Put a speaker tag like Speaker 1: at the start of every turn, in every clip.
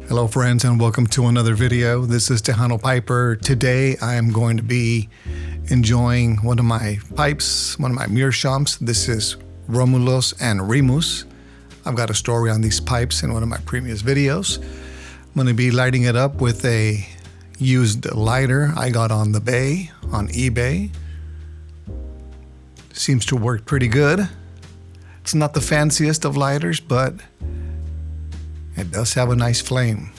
Speaker 1: Hello friends, and welcome to another video. This is Tejano Piper. Today I am going to be enjoying one of my pipes, one of my meerschaums. This is Romulus and Remus. I've got a story on these pipes in one of my previous videos. I'm going to be lighting it up with a used lighter I got on the bay, on eBay. Seems to work pretty good. It's not the fanciest of lighters, but it does have a nice flame.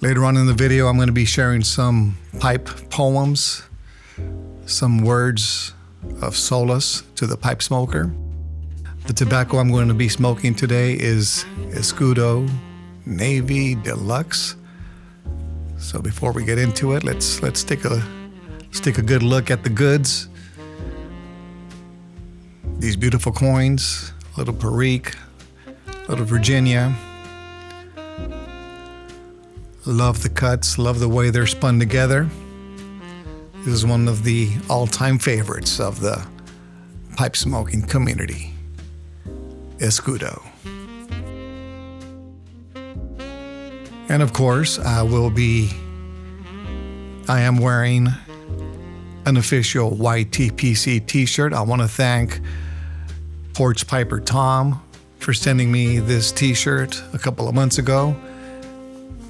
Speaker 1: Later on in the video, I'm going to be sharing some pipe poems, some words of solace to the pipe smoker. The tobacco I'm going to be smoking today is Escudo Navy Deluxe. So before we get into it, let's take a good look at the goods. These beautiful coins. Little Perique, little Virginia. Love the cuts, love the way they're spun together. This is one of the all-time favorites of the pipe smoking community, Escudo. And of course, I am wearing an official YTPC t-shirt. I want to thank Porch Piper Tom for sending me this t-shirt a couple of months ago.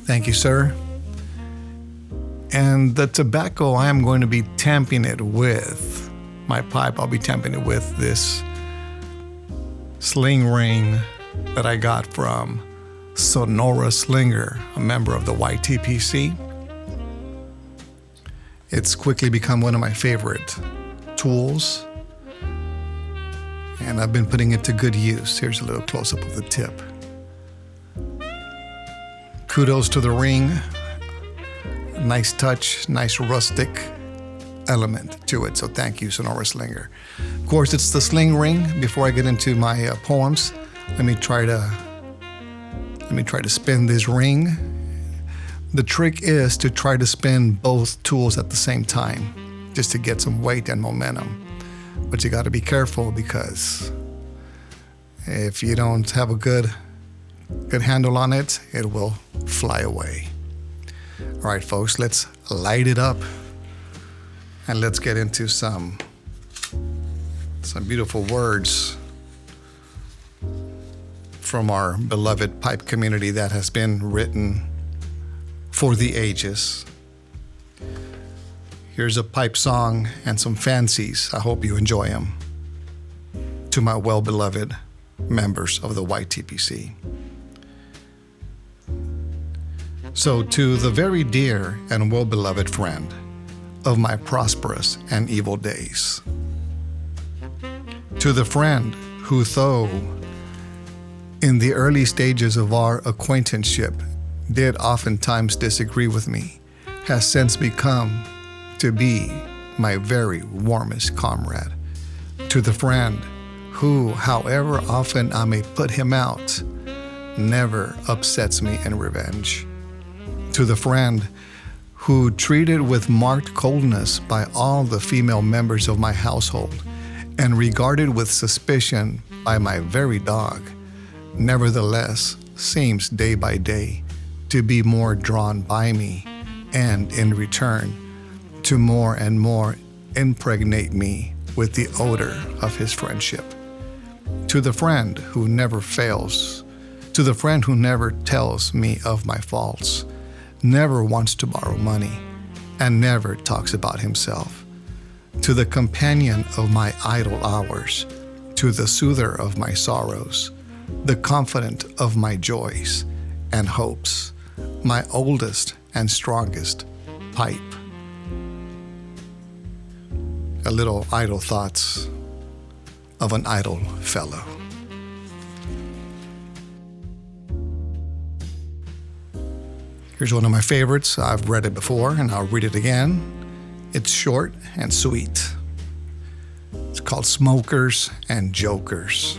Speaker 1: Thank you, sir. And the tobacco, I am going to be tamping it with my pipe. I'll be tamping it with this sling ring that I got from Sonora Slinger, a member of the YTPC. It's quickly become one of my favorite tools, and I've been putting it to good use. Here's a little close-up of the tip. Kudos to the ring. Nice touch, nice rustic element to it. So thank you, Sonora Slinger. Of course, it's the sling ring. Before I get into my poems, let me try to spin this ring. The trick is to try to spin both tools at the same time, just to get some weight and momentum. But you got to be careful, because if you don't have a good handle on it, it will fly away. All right, folks, let's light it up and let's get into some beautiful words from our beloved pipe community that has been written for the ages. Here's a pipe song and some fancies. I hope you enjoy them. To my well-beloved members of the YTPC. So to the very dear and well-beloved friend of my prosperous and evil days. To the friend who, though in the early stages of our acquaintanceship did oftentimes disagree with me, has since become to be my very warmest comrade. To the friend who, however often I may put him out, never upsets me in revenge. To the friend who, treated with marked coldness by all the female members of my household and regarded with suspicion by my very dog, nevertheless seems day by day to be more drawn by me, and in return to more and more impregnate me with the odor of his friendship. To the friend who never fails, to the friend who never tells me of my faults, never wants to borrow money, and never talks about himself. To the companion of my idle hours, to the soother of my sorrows, the confidant of my joys and hopes, my oldest and strongest pipe. A little idle thoughts of an idle fellow. Here's one of my favorites. I've read it before and I'll read it again. It's short and sweet. It's called Smokers and Jokers.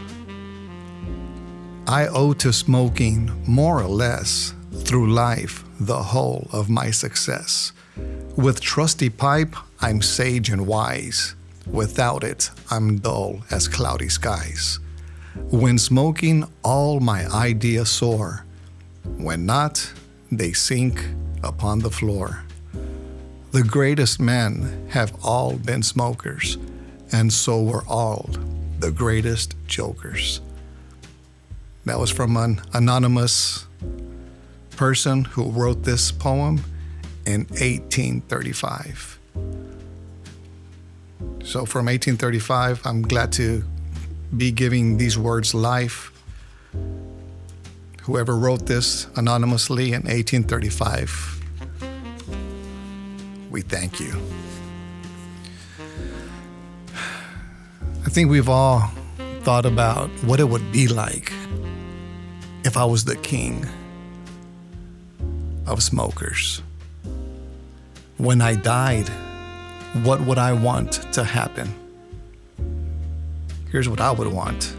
Speaker 1: I owe to smoking more or less through life the whole of my success. With trusty pipe, I'm sage and wise. Without it, I'm dull as cloudy skies. When smoking, all my ideas soar. When not, they sink upon the floor. The greatest men have all been smokers, and so were all the greatest jokers. That was from an anonymous person who wrote this poem in 1835. So from 1835, I'm glad to be giving these words life. Whoever wrote this anonymously in 1835, we thank you. I think we've all thought about what it would be like if I was the king of smokers. When I died, what would I want to happen? Here's what I would want.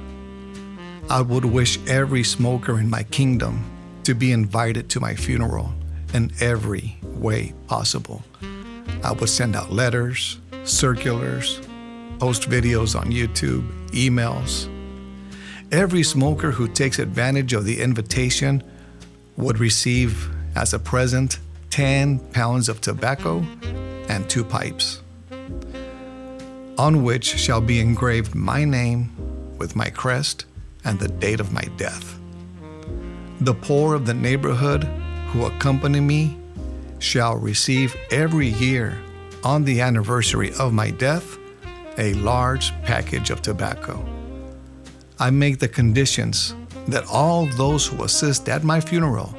Speaker 1: I would wish every smoker in my kingdom to be invited to my funeral in every way possible. I would send out letters, circulars, post videos on YouTube, emails. Every smoker who takes advantage of the invitation would receive as a present 10 pounds of tobacco and 2 pipes, on which shall be engraved my name with my crest and the date of my death. The poor of the neighborhood who accompany me shall receive every year on the anniversary of my death a large package of tobacco. I make the conditions that all those who assist at my funeral,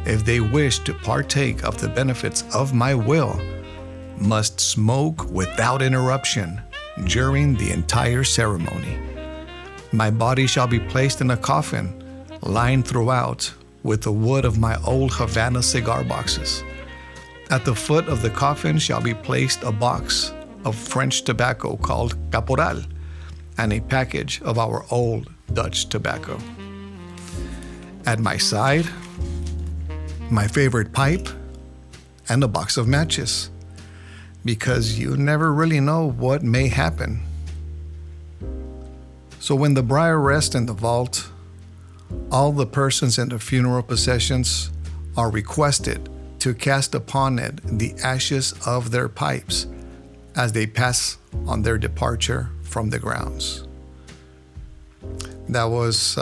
Speaker 1: if they wish to partake of the benefits of my will, must smoke without interruption during the entire ceremony. My body shall be placed in a coffin, lined throughout with the wood of my old Havana cigar boxes. At the foot of the coffin shall be placed a box of French tobacco called Caporal, and a package of our old Dutch tobacco. At my side, my favorite pipe and a box of matches, because you never really know what may happen. So when the briar rests in the vault, all the persons in the funeral processions are requested to cast upon it the ashes of their pipes as they pass on their departure from the grounds. That was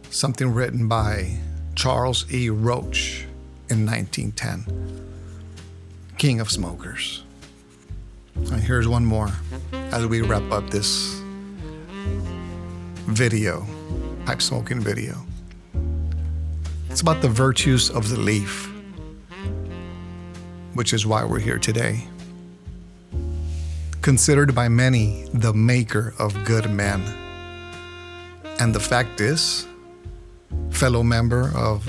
Speaker 1: something written by Charles E. Roach in 1910, King of Smokers. And here's one more as we wrap up this video, pipe smoking video. It's about the virtues of the leaf, which is why we're here today. Considered by many the maker of good men. And the fact is, fellow member of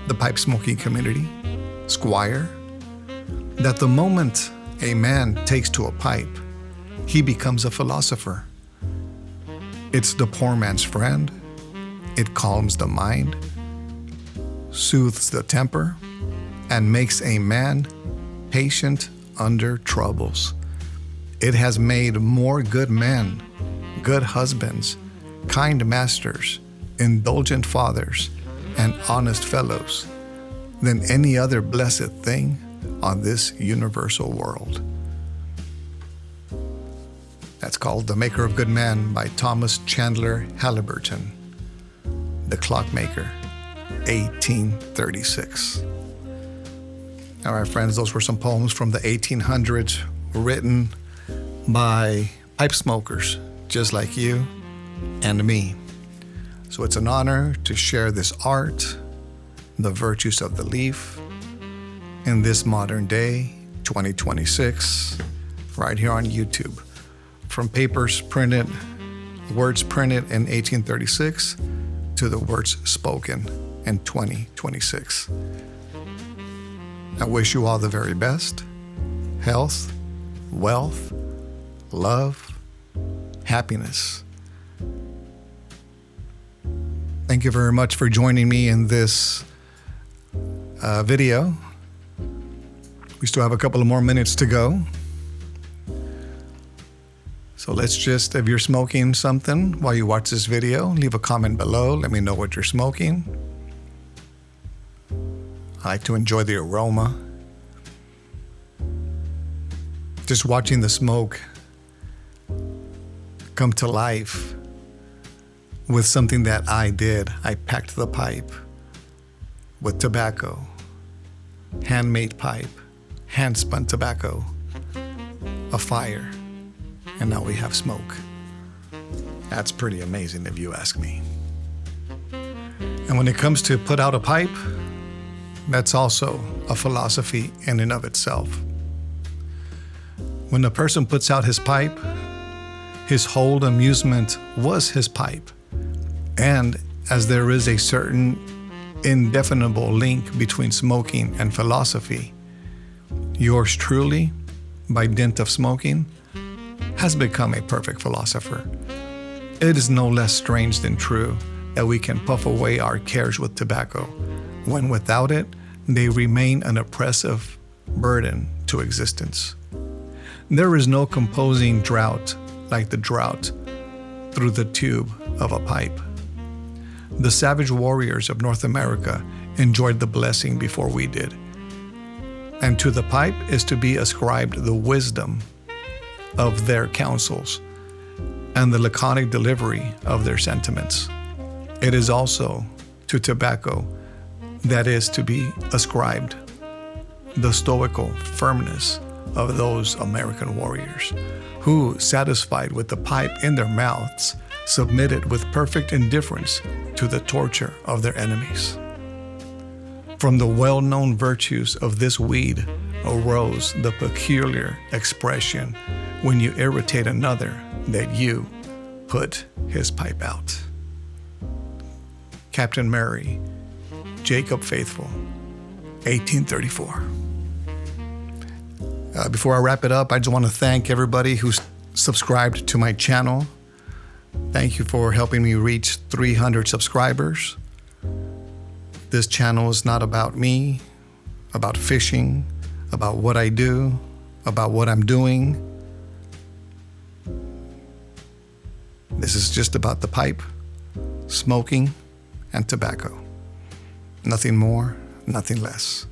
Speaker 1: the pipe smoking community, Squire, that the moment a man takes to a pipe, he becomes a philosopher. It's the poor man's friend. It calms the mind, soothes the temper, and makes a man patient under troubles. It has made more good men, good husbands, kind masters, indulgent fathers, and honest fellows than any other blessed thing on this universal world. That's called The Maker of Good Men by Thomas Chandler Halliburton, The Clockmaker, 1836. All right, friends, those were some poems from the 1800s written by pipe smokers just like you and me. So it's an honor to share this art, the virtues of the leaf, in this modern day, 2026, right here on YouTube. From papers printed, words printed in 1836 to the words spoken in 2026. I wish you all the very best. Health, wealth, love, happiness. Thank you very much for joining me in this video. We still have a couple of more minutes to go. So let's just, if you're smoking something while you watch this video, leave a comment below. Let me know what you're smoking. I like to enjoy the aroma. Just watching the smoke come to life with something that I did. I packed the pipe with tobacco, handmade pipe, hand-spun tobacco, a fire, and now we have smoke. That's pretty amazing if you ask me. And when it comes to put out a pipe, that's also a philosophy in and of itself. When a person puts out his pipe, his whole amusement was his pipe. And as there is a certain indefinable link between smoking and philosophy, yours truly, by dint of smoking, has become a perfect philosopher. It is no less strange than true that we can puff away our cares with tobacco, when without it, they remain an oppressive burden to existence. There is no composing draught like the draught through the tube of a pipe. The savage warriors of North America enjoyed the blessing before we did. And to the pipe is to be ascribed the wisdom of their counsels and the laconic delivery of their sentiments. It is also to tobacco that is to be ascribed the stoical firmness of those American warriors who, satisfied with the pipe in their mouths, submitted with perfect indifference to the torture of their enemies. From the well-known virtues of this weed arose the peculiar expression, when you irritate another, that you put his pipe out. Captain Mary, Jacob Faithful, 1834. Before I wrap it up, I just want to thank everybody who's subscribed to my channel. Thank you for helping me reach 300 subscribers. This channel is not about me, about fishing, about what I do, about what I'm doing. This is just about the pipe, smoking, and tobacco. Nothing more, nothing less.